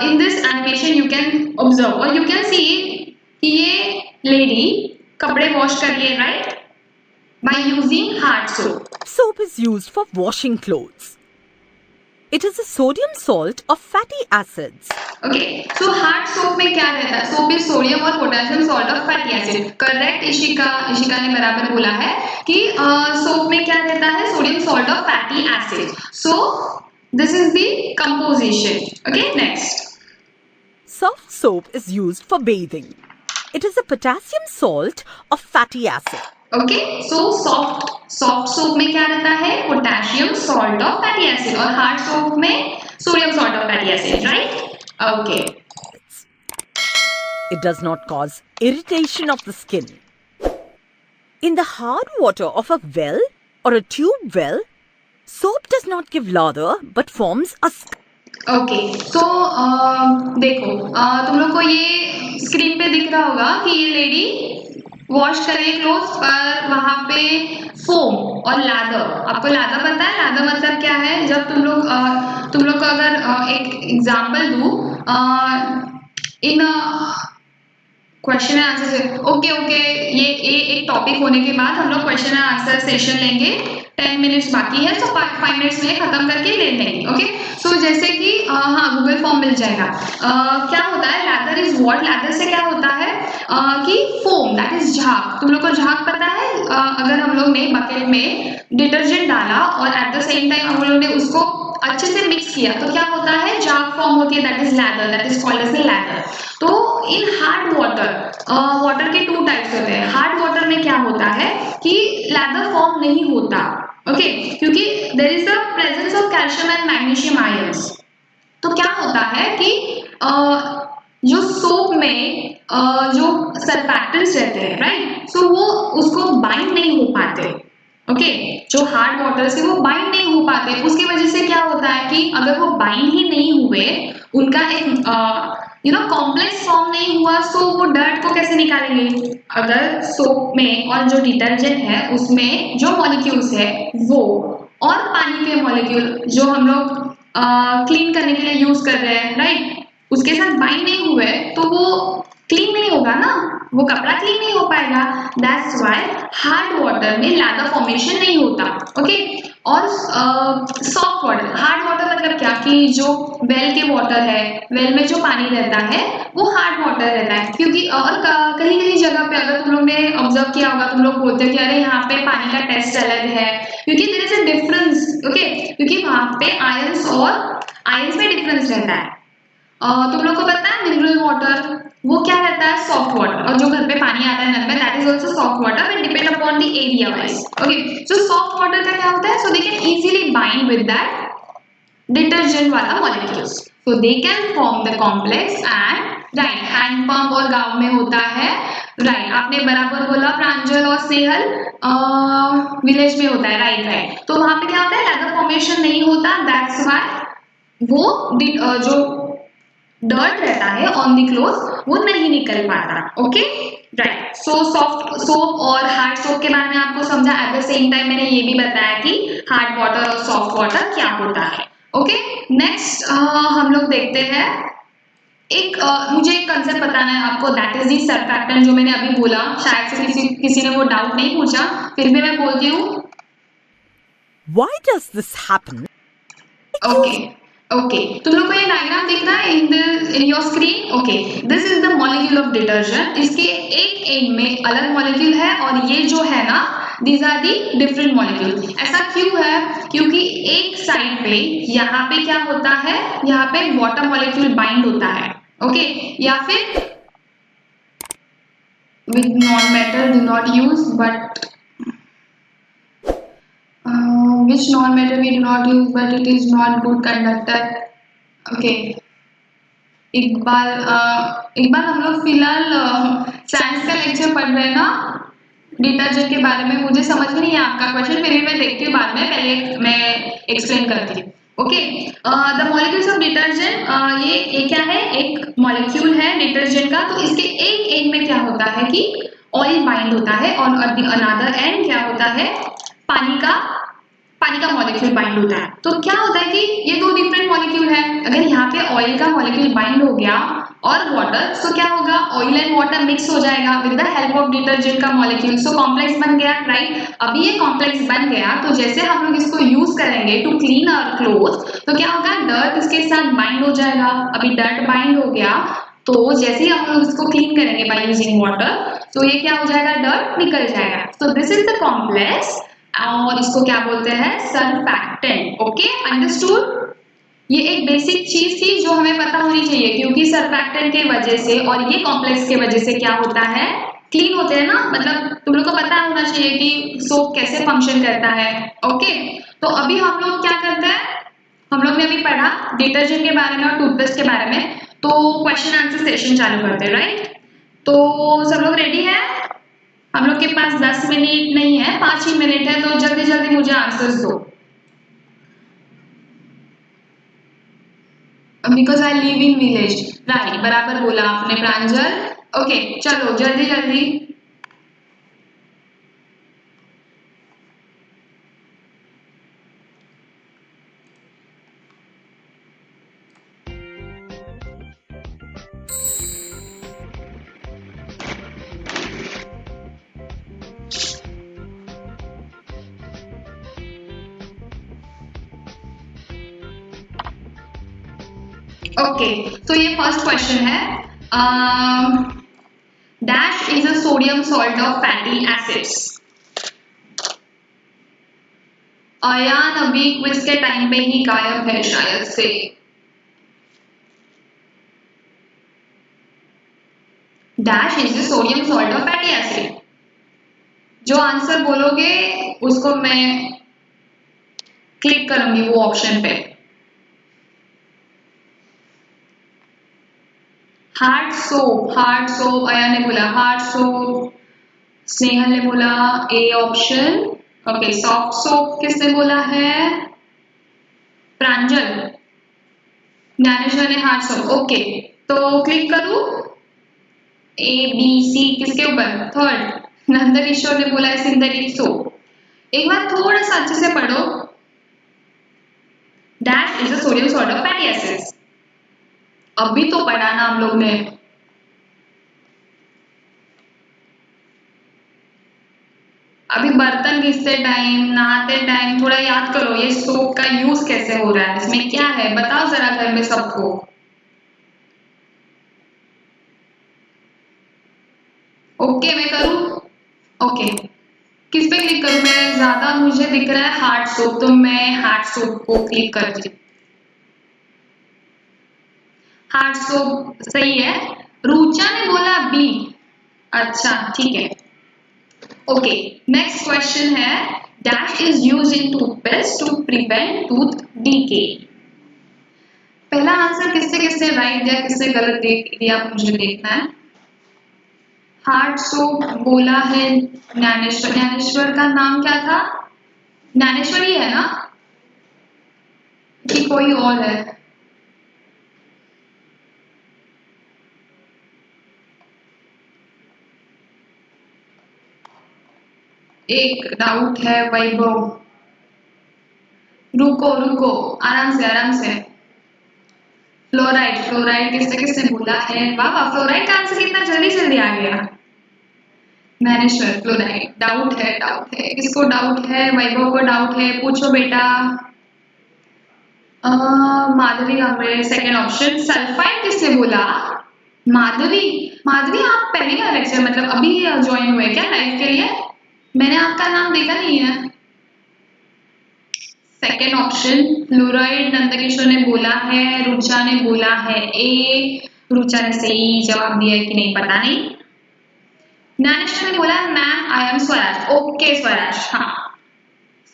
in this animation you can observe और यू कैन सी कि ये लेडी कपड़े वॉश कर रही है, right? By using hard soap. Soap is used for washing clothes. It is a sodium salt of fatty acids. Okay, so hard soap में क्या रहता है? सोप इज सोडियम और potassium salt of fatty acid. Correct, Ishika ने बराबर बोला है कि सोप में क्या रहता है? Sodium salt of fatty acid. So this is the composition. Okay, next. Soft soap is used for bathing. It is a potassium salt of fatty acid. Okay, so soft soap में क्या रहता है? Potassium salt of fatty acid, और hard soap में sodium salt of fatty acid, right? Okay, It does not cause irritation of the skin. In the hard water of a well or a tube well, soap does not give lather but forms a okay, so देखो तुम लोग को ये screen पे दिख रहा होगा कि ये लेडी वॉश कर रही है क्लोथ्स, पर वहां पे फोम और लादर। आपको लादर पता है? लादर मतलब क्या है? जब तुम लोग को अगर एक एग्जांपल दूं इन क्वेश्चन एंड आंसर। ओके, ये एक टॉपिक होने के बाद हम लोग क्वेश्चन एंड आंसर सेशन लेंगे। 10 मिनट्स बाकी है, सो 5 मिनट्स में खत्म करके ले लेंगे। ओके, सो जैसे कि हाँ गूगल फॉर्म मिल जाएगा। क्या होता है? Leather is what? लैदर से क्या होता है कि फोम दैट इज झाग। तुम लोग को झाग पता है? अगर हम लोग ने बकेट में डिटर्जेंट डाला और एट द सेम टाइम हम लोग ने उसको अच्छे से मिक्स किया तो क्या होता है, जाग फॉर्म होती है, that is lather, that is called as the lather. तो इन हार्ड वाटर, वाटर के टू टाइप्स होते हैं। हार्ड वाटर में क्या होता है कि लैदर फॉर्म नहीं होता, ओके, क्योंकि there is the presence of calcium and magnesium ions. तो क्या होता है कि जो सोप में जो सरफैक्टेंट्स रहते हैं, राइट, सो वो उसको बाइंड नहीं हो पाते, ओके, जो हार्ड वाटर से वो बाइंड नहीं हो पाते। उसकी वजह से क्या होता है कि अगर वो बाइंड ही नहीं हुए, उनका एक कॉम्प्लेक्स फॉर्म नहीं हुआ, सो वो डर्ट को कैसे निकालेंगे। अगर सोप में और जो डिटर्जेंट है उसमें जो मॉलिक्यूल्स है वो और पानी के मॉलिक्यूल जो हम लोग क्लीन करने के लिए यूज कर रहे हैं, राइट, उसके साथ बाइंड नहीं हुए तो वो क्लीन नहीं होगा ना, वो कपड़ा क्लीन नहीं हो पाएगा। दैट्स व्हाई हार्ड वाटर में लैदर फॉर्मेशन नहीं होता, ओके। और सॉफ्ट वाटर, हार्ड वाटर मतलब क्या कि जो वेल के वाटर है, वेल में जो पानी रहता है वो हार्ड वाटर रहता है, क्योंकि और कहीं कहीं जगह पे अगर तुम लोग ने ऑब्जर्व किया होगा, तुम लोग बोलते हो कि अरे यहाँ पे पानी का टेस्ट अलग है, क्योंकि there is a difference, okay, क्योंकि वहां पे आयंस में डिफरेंस रहता है। तुम लोग को पता है मिनरल वाटर वो क्या रहता है, सॉफ्ट वाटर, और जो घर पे पानी आता है नल में, that is also soft water, but depend upon the area wise, okay. So soft water का क्या होता है, so they can easily bind with that detergent वाला molecules, so they can form the complex and right, hand pump और गांव में होता है, राइट, आपने बराबर बोला प्रांजल और स्नेहल, विलेज में होता है, राइट राइट। तो वहां पे क्या होता है, लैदर फॉर्मेशन नहीं होता, दैट्स व्हाई वो जो डर्ट रहता है ऑन द क्लोथ वो नहीं निकल पाता, okay, right. So soft soap और हार्ड सोप के बारे में आपको समझा, एट द सेम टाइम मैंने ये भी बताया कि हार्ड वाटर और सॉफ्ट वाटर क्या होता है, ओके। नेक्स्ट हम लोग देखते हैं मुझे एक कंसेप्ट बताना है आपको, दैट इज दी सरफैक्टेंट, जो मैंने अभी बोला, शायद से किसी ने वो डाउट नहीं पूछा, फिर भी मैं बोलती हूँ। Why does this happen? Okay okay, तुम लोग को ये डायग्राम दिख रहा है in your screen, okay, this is the molecule of detergent. इसके एक एंड में अलग मॉलिक्यूल है और ये जो है ना, these are the different molecule. ऐसा क्यों है, क्योंकि एक साइड पे यहाँ पे क्या होता है, यहाँ पे वाटर मॉलिक्यूल बाइंड होता है, ओके, या फिर with non metal do not use, but which non-metal we do not use but it is not good conductor, okay। एक बार हम लोग फिलहाल साइंस का लेक्चर पढ़ रहे हैं ना डिटर्जेंट के बारे में, मुझे समझ में नहीं है आपका क्वेश्चन, फिर भी मैं देखती हूँ बाद में, पहले मैं एक्सप्लेन करती हूँ, okay. The molecules of detergent, ये क्या है, एक मॉलिक्यूल है डिटर्जेंट का, तो इसके एक एंड में क्या होता है कि ऑयल बाइंड होता है और अनदर एंड क्या होता है, पानी का मॉलिक्यूल बाइंड होता है। तो क्या होता है कि ये दो डिफरेंट मॉलिक्यूल है, अगर यहाँ पे ऑयल का मॉलिक्यूल बाइंड हो गया और वाटर, तो क्या होगा, ऑयल एंड वाटर मिक्स हो जाएगा with the help of detergent का मॉलिक्यूल, सो कॉम्प्लेक्स बन गया, राइट। अभी ये कॉम्प्लेक्स बन गया तो जैसे हम लोग इसको यूज करेंगे टू क्लीन आवर क्लोथ, तो क्या होगा, डर्ट इसके साथ बाइंड हो जाएगा। अभी डर्ट बाइंड हो गया तो जैसे ही हम लोग इसको क्लीन करेंगे बाय यूजिंग वाटर, तो ये क्या हो जाएगा, डर्ट निकल जाएगा। सो दिस इज द कॉम्प्लेक्स और इसको क्या बोलते हैं, सरफैक्टेंट, ओके, अंडरस्टूड। ये एक बेसिक चीज थी जो हमें पता होनी चाहिए, क्योंकि सरफैक्टेंट के वजह से और ये कॉम्प्लेक्स के वजह से क्या होता है, क्लीन होते हैं ना, मतलब तुम लोग को पता होना चाहिए कि सोप कैसे फंक्शन करता है, ओके। तो अभी हम लोग क्या करते हैं, हम लोग ने अभी पढ़ा डिटर्जेंट के बारे में और टूथपेस्ट के बारे में, तो क्वेश्चन आंसर सेशन चालू करते हैं, राइट। तो सब लोग रेडी है, हम लोग के पास 10 मिनट नहीं है, 5 ही मिनट है, तो जल्दी जल्दी मुझे आंसर्स दो, because I live in village, right, बराबर बोला आपने प्रांजल, ओके, चलो जल्दी जल्दी। ओके, तो ये फर्स्ट क्वेश्चन है, dash is a sodium salt of fatty acids. Ayan अभी क्विज के टाइम पे ही गायब है शायद से। Dash is the sodium salt of fatty acid. जो आंसर बोलोगे उसको मैं क्लिक करूंगी वो ऑप्शन पे। हार्ड सोप अया ने बोला हार्ड सोप, स्नेहल ने बोला A option. Okay, soft soap किसने बोला है? प्रांजल। ज्ञानेश्वर ने हार्ड सोप। ओके, तो क्लिक करूं ए बी सी किसके ऊपर? थर्ड नंदकिशोर ने बोला है सिंथेटिक सोप। एक बार थोड़ा सा अच्छे से पढ़ो। Dash is a sodium salt of fatty acids. अभी तो पढ़ा ना हम लोग ने। अभी बर्तन घिसते टाइम, नहाते टाइम थोड़ा याद करो ये सोप का यूज कैसे हो रहा है, इसमें क्या है बताओ जरा घर में सबको। ओके मैं करूं? ओके, किस पे क्लिक करूं मैं? ज्यादा मुझे दिख रहा है हार्ड सोप, तो मैं हार्ड सोप को क्लिक करती हूँ। हार्ड सोप सही है। रूचा ने बोला बी। अच्छा ठीक है। ओके, नेक्स्ट क्वेश्चन है dash is used in toothpaste to prevent tooth decay. पहला आंसर किसने किसने राइट दिया, किसने गलत दिया मुझे देखना है। हार्ड सोप बोला है ज्ञानेश्वर। ज्ञानेश्वर का नाम क्या था? ज्ञानेश्वर ही है ना कि कोई और है? एक डाउट है वैभव। रुको रुको, आराम से आराम से। फ्लोराइड, फ्लोराइड किसने किसने बोला है? वाह वाह, फ्लोराइड का आंसर कितना जल्दी जल्दी आ गया। ज्ञानेश्वर फ्लोराइड। डाउट है, डाउट है, किसको डाउट है? वैभव को डाउट है, पूछो बेटा। Madhavi Kamble second option. Sulphide किसने बोला? माधवी। माधवी आप पहली बार लेक्चर मतलब अभी ज्वाइन हुए क्या लाइव के लिए? मैंने आपका नाम देखा नहीं है। सेकेंड ऑप्शन फ्लोराइड नंदकिशोर ने बोला है, रुचा ने बोला है ए। रुचा ने सही जवाब दिया है कि नहीं पता नहीं। ज्ञानेश्वर ने बोला ma'am I am Swaraj. Okay Swaraj, हाँ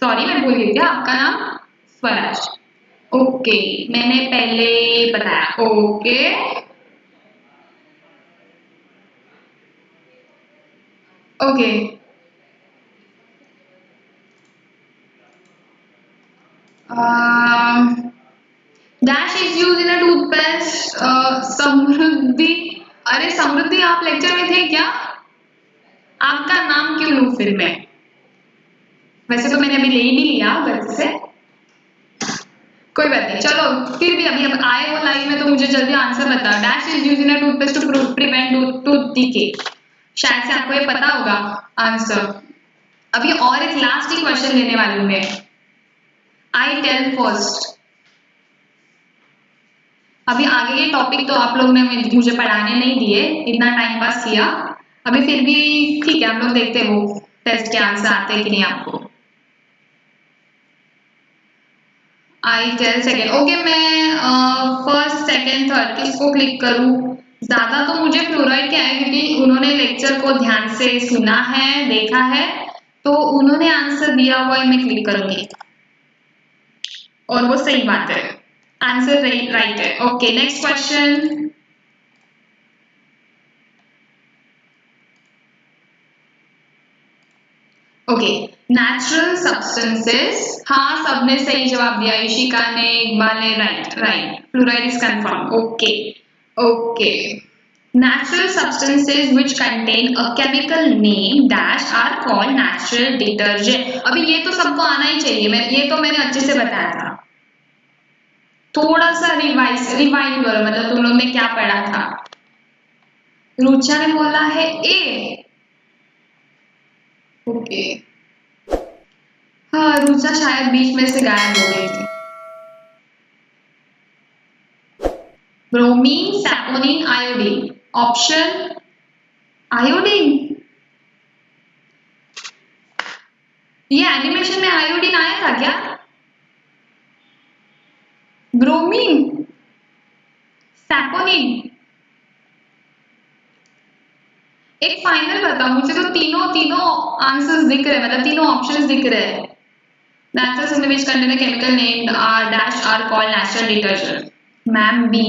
सॉरी मैं भूल गई थी आपका नाम स्वराज। ओके, मैंने पहले बताया। Okay okay, dash is use in a toothpaste. Samriddhi. अरे समृद्धि आप लेक्चर में थे क्या? आपका नाम क्यों लूं फिर मैं? वैसे तो मैंने अभी ले भी लिया गलती से। कोई बात नहीं, चलो फिर भी अभी अब आए हो लाइव में तो मुझे जल्दी आंसर बताओ। Dash is use in a toothpaste to prevent tooth decay. शायद से आपको ये पता होगा आंसर। अभी और एक लास्ट ही क्वेश्चन लेने वाली हूं मैं। I tell first. अभी आगे के टॉपिक तो आप लोग ने मुझे पढ़ाने नहीं दिए, इतना टाइम पास किया। अभी फिर भी ठीक है, हम लोग देखते हैं वो टेस्ट के आंसर आते हैं कि नहीं आपको। I tell second. ओके, मैं फर्स्ट सेकेंड थर्ड किसको क्लिक करूं? ज्यादा तो मुझे फ्लोराइड क्या है क्योंकि उन्होंने लेक्चर को ध्यान से सुना है, देखा है, तो उन्होंने आंसर दिया हुआ है, मैं क्लिक करूंगी और वो सही बात है, आंसर राइट है। Okay next question. Okay, natural substances. हाँ सबने सही जवाब दिया, इशिका ने, इकबाल ने, right right, fluoride is confirm. Okay okay, natural substances which contain a chemical name dash are called natural detergent। अभी ये तो सबको आना ही चाहिए, ये तो मैंने अच्छे से बताया था। थोड़ा सा रिवाइज करो, मतलब तुम लोग ने क्या पढ़ा था। रुचा ने बोला है ए। ओके, हाँ रुचा शायद बीच में से गायब हो गई थी। Bromine, saponin, iodine. Option iodine. ये एनिमेशन में आयोडीन आया था क्या? Bromine, saponin. एक फाइनल बताओ मुझे, तो तीनों तीनों आंसर्स दिख रहे हैं, मतलब तीनों ऑप्शंस दिख रहे हैं। Naturals in which contain a chemical named R dash are called natural detergent. Ma'am B,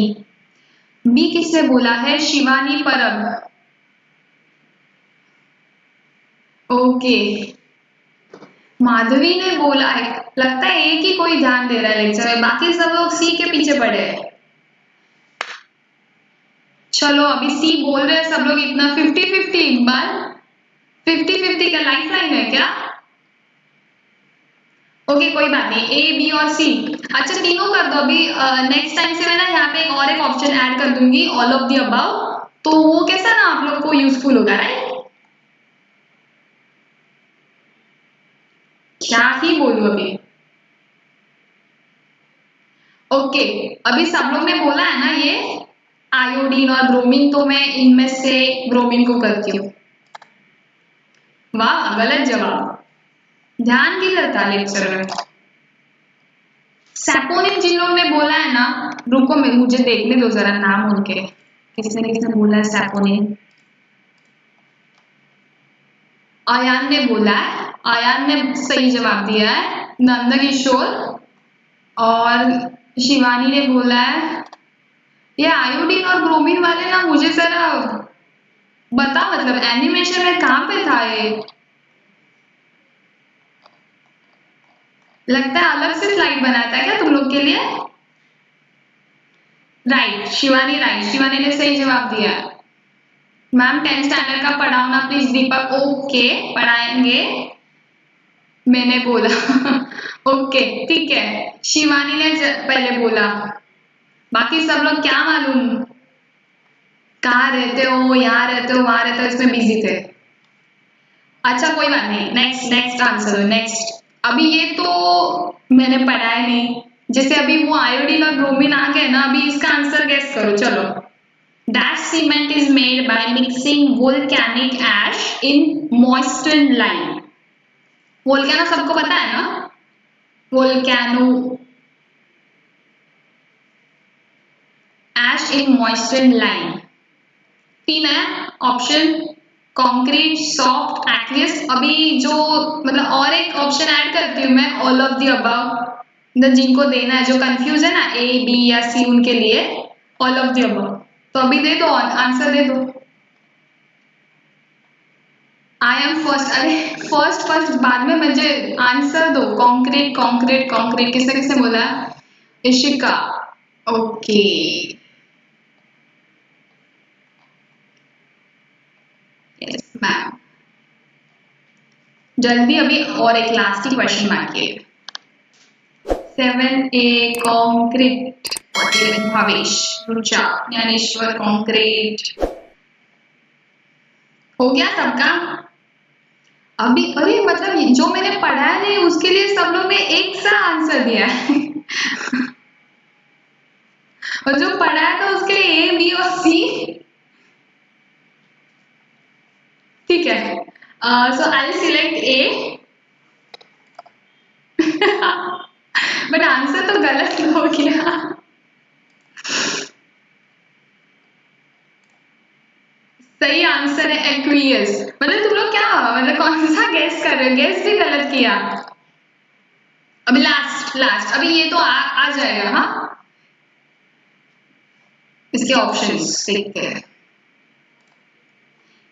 B किसने बोला है? शिवानी परब। ओके, माधवी ने बोला है। लगता है एक ही कोई ध्यान दे रहा है लेक्चर में, बाकी सब लोग सी के पीछे पड़े हैं। चलो अभी सी बोल रहे हैं सब लोग, इतना 50-50 इकबाल, 50-50 का लाइफ लाइन है क्या? ओके कोई बात नहीं, ए बी और सी। अच्छा तीनों कर दो अभी। नेक्स्ट टाइम से मैं ना यहाँ पे एक और एक ऑप्शन ऐड कर दूंगी, ऑल ऑफ द अबव, तो वो कैसा ना आप लोग को यूजफुल होगा, राइट? क्या ही बोलूं अभी। ओके, अभी सब लोग ने बोला है ना ये आयोडीन और ब्रोमीन, तो मैं इनमें से ब्रोमीन को करती हूँ। वाह गलत जवाब, ध्यान किधर था लेक्चर में? सैपोनिन जिन लोगों ने बोला है ना, रुको मैं मुझे देखने दो जरा नाम उनके, किसने किसने बोला है सैपोनिन। आयान ने बोला है, आयान ने सही जवाब दिया है। नंद किशोर और शिवानी ने बोला है। ये आयोडीन और ब्रोमीन वाले ना मुझे जरा बता, मतलब एनिमेशन में कहाँ पे था ये? लगता है अलग से स्लाइड बनाया था क्या तुम लोग के लिए? राइट, शिवानी राइट, शिवानी ने सही जवाब दिया। मैम 10th स्टैंडर्ड का पढ़ाओ ना प्लीज दीपक। ओके पढ़ाएंगे, मैंने बोला। ओके ठीक है, शिवानी ने पहले बोला, बाकी सब लोग क्या मालूम कहाँ रहते हो, यहाँ रहते हो, वहां रहते हो, इसमें बिजी थे। अच्छा कोई बात नहीं, नेक्स्ट नेक्स्ट आंसर हो नेक्स्ट। अभी ये तो मैंने पढ़ाया नहीं, जैसे अभी वो आयोडीन और ब्रोमीन आ गए ना, अभी इसका आंसर गेस करो चलो। Dash cement is made by mixing volcanic ash in moistured lime. Volcano सबको पता है ना, volcano, ash in moistured lime. तीन है ऑप्शन, कंक्रीट, सॉफ्ट, एक्वियस। अभी जो मतलब और एक ऑप्शन ऐड करती हूँ मैं, ऑल ऑफ द अबव, मतलब जिनको देना है, जो कंफ्यूज है ना ए बी या सी उनके लिए ऑल ऑफ द अबव। तो अभी दे दो आंसर दे दो। आई एम फर्स्ट, अरे फर्स्ट फर्स्ट बाद में मुझे आंसर दो। कंक्रीट कंक्रीट कंक्रीट किसने किसने बोला? इशिका। ओके यस मैम, जल्दी अभी और एक लास्ट ही क्वेश्चन बाकी है। 7A concrete, Bhavesh, Rucha, Dnyaneshwar concrete. हो गया सबका? अभी अरे मतलब जो मैंने पढ़ा है नहीं उसके लिए सब लोग ने एक सा आंसर दिया है। और जो पढ़ा है तो उसके लिए ए बी और सी। ठीक है, so I select A. But answer तो गलत हो गया। सही आंसर है एक्वियस। मतलब तुम लोग क्या मतलब कौन सा गेस कर रहे हो? गेस भी गलत किया। अभी लास्ट लास्ट, अभी ये तो आ जाएगा। हाँ इसके ऑप्शंस देखते हैं।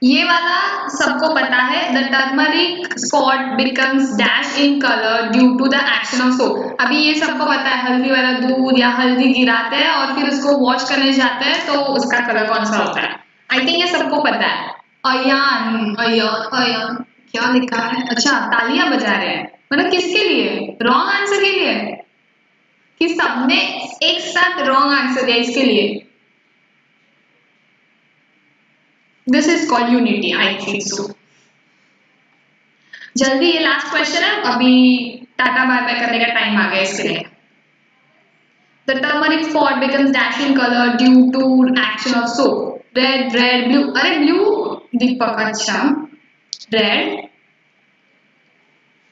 ये वाला सबको पता है, the turmeric spot becomes dash in colour due to the action of soap. अभी ये सबको पता है, हल्दी वाला दूध या हल्दी गिराते हैं और फिर उसको वॉश करने जाते हैं तो उसका कलर कौन सा होता है? आई थिंक ये सबको पता है। अयान अयान अयान क्या लिखा है? अच्छा तालियां बजा रहे हैं, मतलब किसके लिए? रॉन्ग आंसर के लिए कि सबने एक साथ रॉन्ग आंसर दिया इसके लिए? This is called unity, I think so. जल्दी ये लास्ट क्वेश्चन है, अभी टाटा बाय बाय करने का टाइम आ गया इसके लिए। The turmeric spot becomes dash in colour due to action of soap. Red red blue, अरे ब्लू दीपक, अच्छा रेड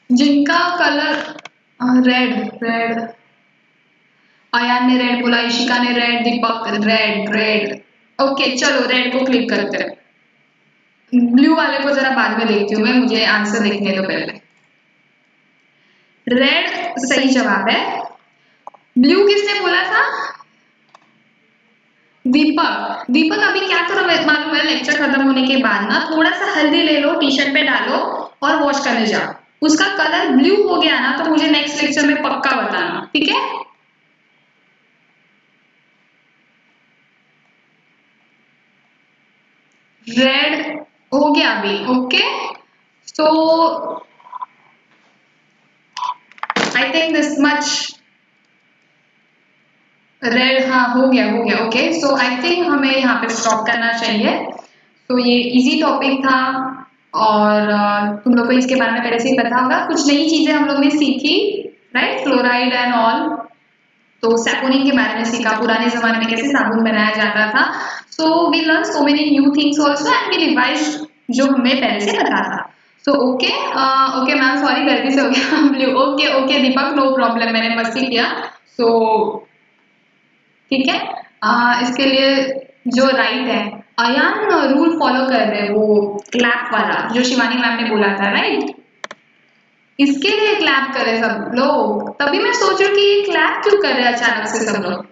जिनका कलर रेड, रेड, अयान ने रेड बोला, इशिका ने रेड, दीपक रेड, रेड। ओके चलो रेड को क्लिक करते हैं। ब्लू वाले को जरा बाद में देखती हूँ मैं, मुझे आंसर देखने दो पहले। रेड सही जवाब है। ब्लू किसने बोला था? दीपक। दीपक अभी क्या करो मालूम है, लेक्चर खत्म होने के बाद ना थोड़ा सा हल्दी ले लो, टी शर्ट पे डालो और वॉश करने जाओ। उसका कलर ब्लू हो गया ना तो मुझे नेक्स्ट लेक्चर में पक्का बताना, ठीक है? रेड हो गया अभी। Okay so I think this much. Red हाँ हो गया। ओके सो आई थिंक हमें यहाँ पे स्टॉप करना चाहिए। तो ये इजी टॉपिक था और तुम लोग को इसके बारे में पहले से ही पता होगा। कुछ नई चीजें हम लोग ने सीखी, राइट? Fluoride and all. तो सैपोनिन के बारे में सीखा, पुराने जमाने में कैसे साबुन बनाया जाता था। So we learn so many new things also and we revise जो हमें पहले से पता था। सो ओके मैम सॉरी गलती से हो गया ब्लू। ओके दीपक नो प्रॉब्लम, मैंने मस्ती किया। सो ठीक है, इसके लिए जो राइट है, अयान रूल फॉलो कर रहे हैं, वो क्लैप वाला जो शिवानी मैम ने बोला था, राइट? इसके लिए क्लैप करें सब लोग। तभी मैं सोच रही हूँ कि क्लैप क्यों कर रहे हैं अचानक से सब लोग।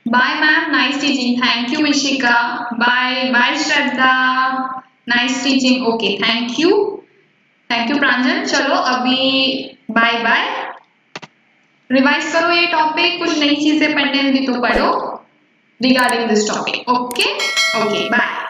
Bye ma'am, nice teaching. Thank you Ishika. Bye bye Shraddha, nice teaching. Okay thank you Pranjal. चलो अभी बाय बाय। रिवाइज करो ये टॉपिक, कुछ नई चीजें पढ़ने होंगी तो पढ़ो regarding this topic. Okay bye.